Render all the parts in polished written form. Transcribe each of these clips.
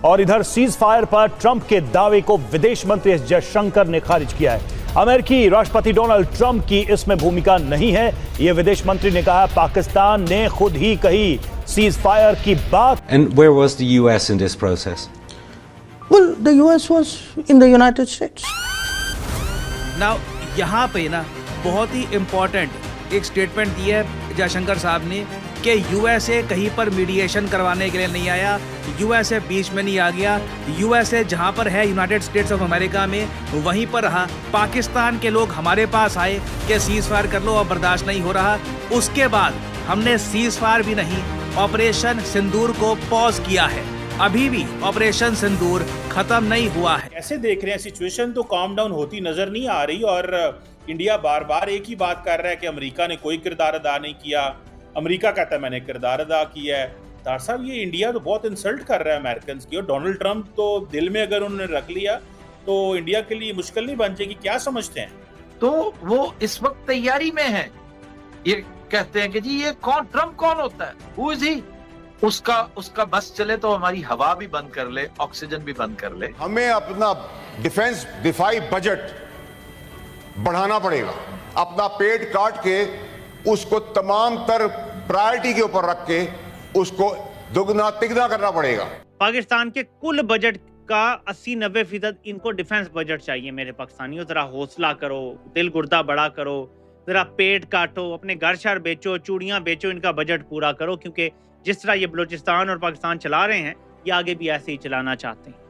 और इधर cease fire पर ट्रंप के दावे को विदेश मंत्री एस जयशंकर ने खारिज किया है। अमेरिकी राष्ट्रपति डोनाल्ड ट्रंप की इसमें भूमिका नहीं है, यह विदेश मंत्री ने कहा। पाकिस्तान ने खुद ही कही सीज फायर की बात। And where was the US in this process? Well, the US was in the United States. Now, यहाँ पे ना बहुत ही इम्पोर्टेंट एक स्टेटमेंट दी है जयशंकर साहब ने कि यूएसए कहीं पर मीडिएशन करवाने के लिए नहीं आया, यूएसए बीच में नहीं आ गया। यूएसए जहाँ पर है यूनाइटेड स्टेट्स ऑफ अमेरिका में वहीं पर रहा। पाकिस्तान के लोग हमारे पास आए कि सीज फायर कर लो और बर्दाश्त नहीं हो रहा। उसके बाद हमने सीज फायर भी नहीं, ऑपरेशन सिंदूर को पॉज किया है। अभी भी ऑपरेशन सिंदूर खत्म नहीं हुआ है। कैसे देख रहे हैं सिचुएशन? तो काम डाउन होती नजर नहीं आ रही और इंडिया बार बार एक ही बात कर रहा है कि अमेरिका ने कोई किरदार अदा नहीं किया। अमेरिका कहता है मैंने किरदार अदा किया है। तार साहब, ये इंडिया तो बहुत इंसल्ट कर रहा है अमेरिकन की, और डोनाल्ड ट्रंप तो दिल में अगर उन्होंने रख लिया तो इंडिया के लिए मुश्किल नहीं बन जाएगी। क्या समझते हैं? तो वो इस वक्त तैयारी में है। ये कहते हैं कि जी ये कौन, ट्रंप कौन होता है, हु इज ही? उसका बस चले तो हमारी हवा भी बंद कर ले, ऑक्सीजन भी बंद कर ले। हमें अपना दिफाई बजट बढ़ाना पड़ेगा। अपना पेट काट के उसको तमाम तर प्रायोरिटी के ऊपर रख के उसको दुगना तिगना करना पड़ेगा। पाकिस्तान के कुल बजट का 80-90% इनको डिफेंस बजट चाहिए। मेरे पाकिस्तानियों, जरा हौसला करो, दिल गुर्दा बड़ा करो, जरा पेट काटो, अपने घर शहर बेचो, चूड़ियां बेचो, इनका बजट पूरा करो, क्योंकि जिस तरह ये बलूचिस्तान और पाकिस्तान चला रहे हैं ये आगे भी ऐसे ही चलाना चाहते हैं।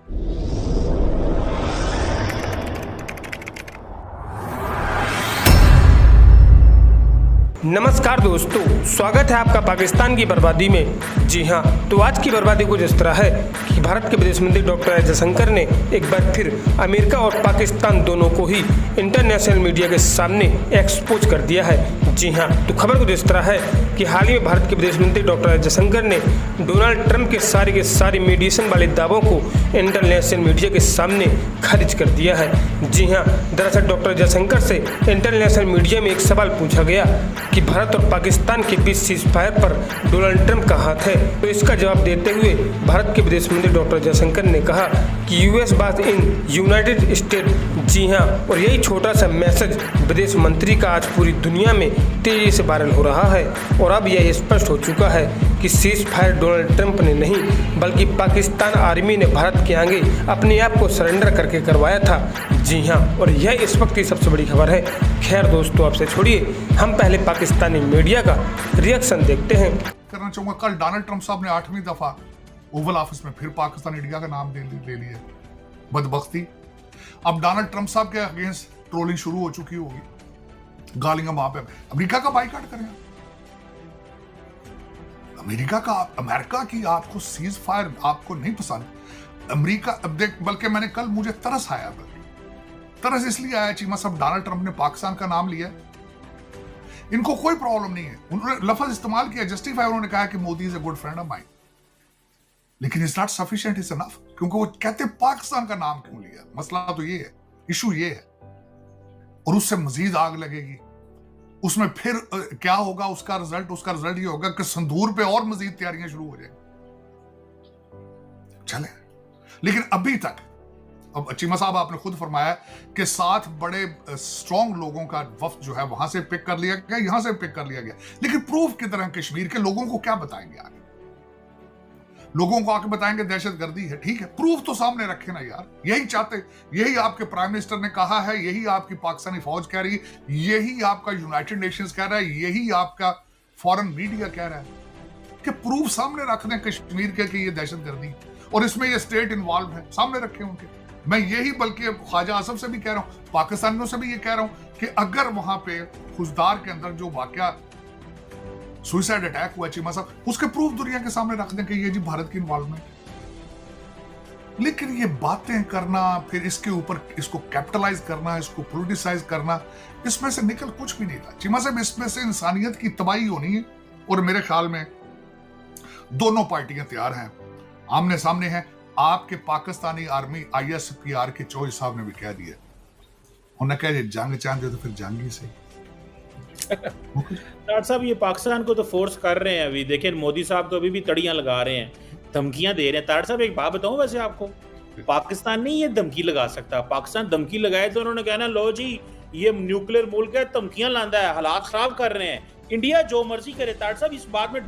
नमस्कार दोस्तों, स्वागत है आपका पाकिस्तान की बर्बादी में। जी हाँ, तो आज की बर्बादी कुछ इस तरह है कि भारत के विदेश मंत्री डॉक्टर एस जयशंकर ने एक बार फिर अमेरिका और पाकिस्तान दोनों को ही इंटरनेशनल मीडिया के सामने एक्सपोज कर दिया है। जी हाँ, तो खबर कुछ इस तरह है कि हाल ही में भारत के विदेश मंत्री डॉक्टर एस जयशंकर ने डोनाल्ड ट्रंप के सारे मीडिएशन वाले दावों को इंटरनेशनल मीडिया के सामने खारिज कर दिया है। जी हाँ, दरअसल डॉक्टर जयशंकर से इंटरनेशनल मीडिया में एक सवाल पूछा गया कि भारत और पाकिस्तान के बीच सीज फायर पर डोनाल्ड ट्रंप का हाथ है, तो इसका जवाब देते हुए भारत के विदेश मंत्री डॉक्टर जयशंकर ने कहा कि यूएस बात इन यूनाइटेड स्टेट। जी हाँ, और यही छोटा सा मैसेज विदेश मंत्री का आज पूरी दुनिया में तेजी से वायरल हो रहा है। और अब यह स्पष्ट हो चुका है कि सीज फायर डोनाल्ड ट्रंप ने नहीं बल्कि पाकिस्तान आर्मी ने भारत के आगे अपने आप को सरेंडर करके करवाया था। जी हाँ, और यह इस वक्त की सबसे बड़ी खबर है। खैर दोस्तों, आपसे छोड़िए, हम पहले पाकिस्तानी मीडिया का रिएक्शन देखते हैं। करना चाहूंगा, कल डोनाल्ड ट्रंप साहब ने 8वीं दफा ओवल ऑफिस में फिर पाकिस्तान इंडिया का नाम ले लिया। बदबख्ती, अब डोनाल्ड ट्रंप साहब के अगेंस्ट ट्रोलिंग शुरू हो चुकी होगी, गालियां वहां पे। अमेरिका का बाइकाट करें, अमेरिका की आपको सीज फायर आपको नहीं पसंद। अमेरिका अब देख, बल्कि मैंने कल मुझे तरस आया, तरस इसलिए आया चीमा साहब, डोनाल्ड ट्रंप ने पाकिस्तान का नाम लिया, इनको कोई प्रॉब्लम नहीं है। उन्होंने लफ्ज इस्तेमाल किया, जस्टिफाई, उन्होंने कहा कि Modi is a good friend of mine, लेकिन it's not sufficient, it's enough, क्योंकि वो कहते पाकिस्तान का नाम क्यों लिया। मसला तो ये है, इशू ये है, और उससे मजीद आग लगेगी। उसमें फिर क्या होगा, उसका रिजल्ट ये होगा कि संदूर पे और मजीद तैयारियां शुरू हो जाएंगी। चले, लेकिन अभी तक, अब चीमा साहब आपने खुद फरमाया कि 7 बड़े स्ट्रॉन्ग लोगों का वफ्द जो है वहां से पिक कर लिया गया, यहां से पिक कर लिया गया, लेकिन प्रूफ की तरह कश्मीर के लोगों को क्या बताएंगे आगे? लोगों को आके बताएंगे दहशतगर्दी है, ठीक है, प्रूफ तो सामने रखे ना यार। यही चाहते, यही आपके प्राइम मिनिस्टर ने कहा है, यही आपकी पाकिस्तानी फौज कह रही है, यही आपका यूनाइटेड नेशंस कह रहा है, यही आपका फॉरेन मीडिया कह रहा है कि प्रूफ सामने रख दें कश्मीर के कि ये दहशतगर्दी, और इसमें ये स्टेट इन्वॉल्व है, सामने रखे उनके। मैं यही बल्कि ख्वाजा आसफ से भी कह रहा हूं, पाकिस्तानियों से भी ये कह रहा हूं कि अगर वहां पे खुजदार के अंदर जो वाकया सुसाइड अटैक हुआ चीमा साहब, उसके प्रूफ दुनिया के सामने रख दें कि ये जी भारत की इन्वॉल्वमेंट। लेकिन ये बातें करना, फिर इसके ऊपर इसको कैपिटलाइज करना, इसको पोलिटिसाइज करना, इसमें से निकल कुछ भी नहीं था चीमा साहब। इसमें से इंसानियत की तबाही होनी है, और मेरे ख्याल में दोनों पार्टियां तैयार हैं, आमने सामने हैं। आपके पाकिस्तानी आर्मी ISPR के चौधरी साहब ने भी कह दिया, उन्होंने कहा जंग चाहते तो फिर जंग ही सही। डॉक्टर साहब, ये पाकिस्तान को तो फोर्स कर रहे हैं अभी। देखिए, मोदी साहब तो अभी भी तड़ियां लगा रहे हैं धमकियां दे रहे हैं। ताड़ साहब एक बात बताऊं वैसे आपको, पाकिस्तान नहीं ये धमकी लगा सकता। पाकिस्तान धमकी लगाए तो उन्होंने कहना लो जी ये न्यूक्लियर मुल्क है, धमकियां लांदा है, हालात खराब कर रहे हैं। इंडिया जो मर्जी करे। ताड़ साहब इस बात में